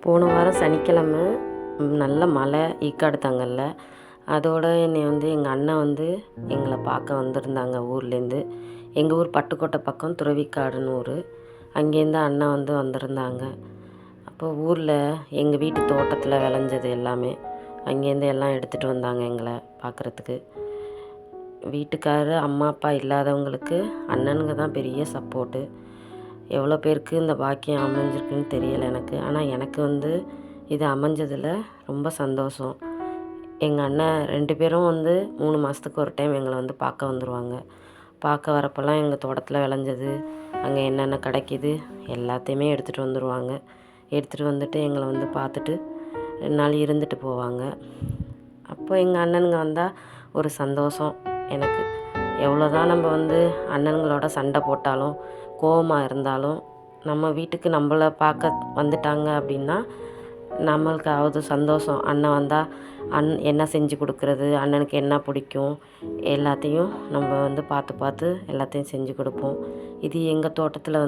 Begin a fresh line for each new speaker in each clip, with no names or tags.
போன வாரம் சனிக்கிழமை நல்ல மழை ஈக்காடு தங்கல்ல. அதோடு என்னை எங்கள் அண்ணன் எங்களை பார்க்க வந்திருந்தாங்க ஊர்லேருந்து. எங்கள் ஊர் பட்டுக்கோட்டை பக்கம் துறவிக்காடுன்னு ஊர். அங்கேருந்து அண்ணன் வந்திருந்தாங்க. அப்போ ஊரில் எங்கள் வீட்டு தோட்டத்தில் விளைஞ்சது எல்லாமே அங்கேருந்து எல்லாம் எடுத்துகிட்டு வந்தாங்க எங்களை பார்க்குறதுக்கு. வீட்டுக்காரர் அம்மா அப்பா இல்லாதவங்களுக்கு அண்ணனுங்க தான் பெரிய சப்போர்ட்டு. எவ்வளோ பேருக்கு இந்த பாக்கியம் அமைஞ்சிருக்குன்னு தெரியலை எனக்கு. ஆனால் எனக்கு இது அமைஞ்சதில் ரொம்ப சந்தோஷம். எங்கள் அண்ணன் 2 பேரும் 3 மாதத்துக்கு ஒரு டைம் எங்களை பார்க்க வந்துடுவாங்க. பார்க்க வரப்போல்லாம் எங்கள் தோட்டத்தில் விளைஞ்சது அங்கே என்னென்ன கிடைக்கிது எல்லாத்தையுமே எடுத்துகிட்டு வந்துடுவாங்க. எடுத்துகிட்டு வந்துட்டு எங்களை பார்த்துட்டு 2 நாள் இருந்துட்டு போவாங்க. அப்போ எங்கள் அண்ணனுங்க வந்தால் ஒரு சந்தோஷம் எனக்கு. எவ்வளோ தான் நம்ம அண்ணனுங்களோட சண்டை போட்டாலும் கோவமாக இருந்தாலும் நம்ம வீட்டுக்கு நம்மளை பார்க்க வந்துட்டாங்க அப்படின்னா நம்மளுக்காவது சந்தோஷம். அண்ணன் வந்தால் என்ன செஞ்சு கொடுக்குறது, அண்ணனுக்கு என்ன பிடிக்கும் எல்லாத்தையும் நம்ம பார்த்து எல்லாத்தையும் செஞ்சு கொடுப்போம். இது எங்கள் தோட்டத்தில்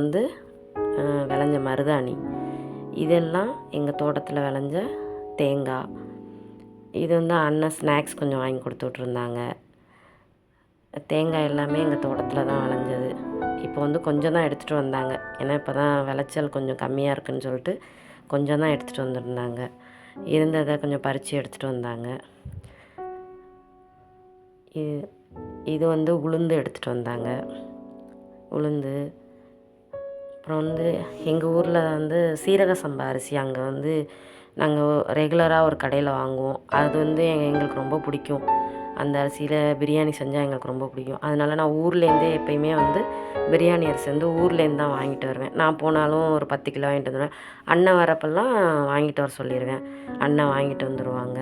விளைஞ்ச மருதாணி. இதெல்லாம் எங்கள் தோட்டத்தில் விளைஞ்ச தேங்காய். இது அண்ணன் ஸ்நாக்ஸ் கொஞ்சம் வாங்கி கொடுத்து விட்ருந்தாங்க. தேங்காய் எல்லாமே எங்கள் தோட்டத்தில் தான் விளைஞ்சது. இப்போ கொஞ்சம் தான் எடுத்துகிட்டு வந்தாங்க. ஏன்னா இப்போ தான் விளைச்சல் கொஞ்சம் கம்மியாக இருக்குதுன்னு சொல்லிட்டு கொஞ்சம் தான் எடுத்துகிட்டு வந்துருந்தாங்க. இருந்ததை கொஞ்சம் பறித்து எடுத்துகிட்டு வந்தாங்க. இது உளுந்து எடுத்துகிட்டு வந்தாங்க. உளுந்து அப்புறம் எங்கள் ஊரில் சீரக சம்பா அரிசி அங்கே நாங்கள் ரெகுலராக ஒரு கடையில் வாங்குவோம். அது எங்களுக்கு ரொம்ப பிடிக்கும். அந்த அரிசியில் பிரியாணி செஞ்சால் எங்களுக்கு ரொம்ப பிடிக்கும். அதனால் நான் ஊர்லேருந்தே எப்போயுமே பிரியாணி அரிசி ஊர்லேருந்து தான் வாங்கிட்டு வருவேன். நான் போனாலும் ஒரு 10 கிலோ வாங்கிட்டு வந்துடுவேன். அண்ணன் வரப்பெல்லாம் வாங்கிட்டு வர சொல்லிடுவேன். அண்ணன் வாங்கிட்டு வந்துடுவாங்க.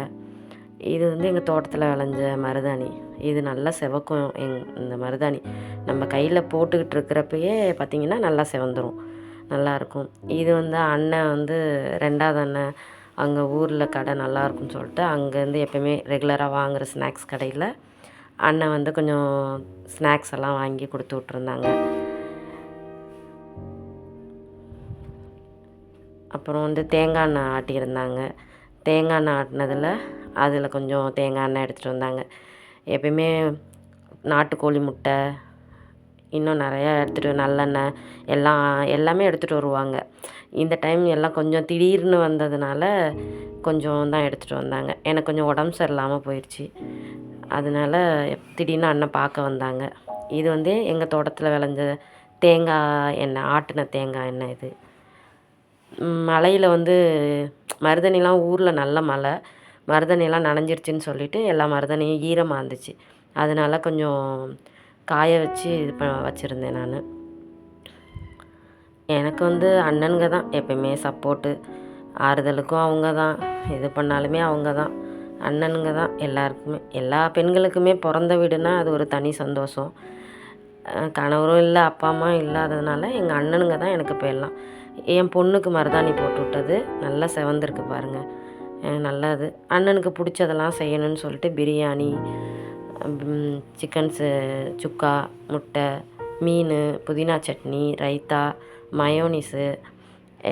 இது எங்கள் தோட்டத்தில் விளைஞ்ச மருதாணி. இது நல்லா செவக்கும். இந்த மருதாணி நம்ம கையில் போட்டுக்கிட்டு இருக்கிறப்பயே பார்த்திங்கன்னா நல்லா செவந்துடும், நல்லாயிருக்கும். இது அண்ணன் 2வது அண்ணன் அங்கே ஊரில் கடை நல்லாயிருக்குன்னு சொல்லிட்டு அங்கேருந்து எப்போயுமே ரெகுலராக வாங்குகிற ஸ்நாக்ஸ் கடையில் அண்ணன் கொஞ்சம் ஸ்நாக்ஸ் எல்லாம் வாங்கி கொடுத்து விட்ருந்தாங்க. அப்புறம் தேங்காய் எண்ணெய் ஆட்டியிருந்தாங்க. தேங்காய் எண்ணெய் ஆட்டினதில் அதில் கொஞ்சம் தேங்காய் எண்ணெய் எடுத்துகிட்டு வந்தாங்க. எப்பயுமே நாட்டுக்கோழி முட்டை இன்னும் நிறையா எடுத்துகிட்டு நல்லெண்ணெய் எல்லாமே எடுத்துகிட்டு வருவாங்க. இந்த டைம் எல்லாம் கொஞ்சம் திடீர்னு வந்ததுனால கொஞ்சம் தான் எடுத்துகிட்டு வந்தாங்க. எனக்கு கொஞ்சம் உடம்பு சரியில்லாமல் போயிடுச்சு. அதனால திடீர்னு அண்ணன் பார்க்க வந்தாங்க. இது எங்கள் தோட்டத்தில் விளைஞ்ச தேங்காய் எண்ணெய், ஆட்டின தேங்காய் எண்ணெய். இது மழையில் மருதாணிலாம் ஊரில் நல்ல மழை, மருதாணிலாம் நனைஞ்சிருச்சுன்னு சொல்லிவிட்டு எல்லா மருதாணியும் ஈரமாக இருந்துச்சு. அதனால் கொஞ்சம் காய வச்சு வச்சுருந்தேன் நான். எனக்கு அண்ணனுங்க தான் எப்பயுமே சப்போர்ட்டு. ஆறுதலுக்கும் அவங்க தான், எது பண்ணாலுமே அவங்க தான். அண்ணனுங்க தான் எல்லாருக்குமே. எல்லா பெண்களுக்குமே பிறந்த வீடுனா அது ஒரு தனி சந்தோஷம். கணவரும் இல்லை, அப்பா அம்மா இல்லாததுனால எங்கள் அண்ணனுங்க தான் எனக்கு இப்போ எல்லாம். என் பொண்ணுக்கு மருதாணி போட்டு விட்டது நல்லா செவந்திருக்கு பாருங்கள், நல்லது. அண்ணனுக்கு பிடிச்சதெல்லாம் செய்யணும்னு சொல்லிட்டு பிரியாணி, சிக்கன் சுக்கா, முட்டை, மீன், புதினா சட்னி, ரைத்தா, மயோனிஸு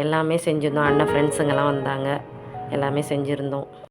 எல்லாமே செஞ்சுருந்தோம். அண்ணன் ஃப்ரெண்ட்ஸுங்கெல்லாம் வந்தாங்க, எல்லாமே செஞ்சுருந்தோம்.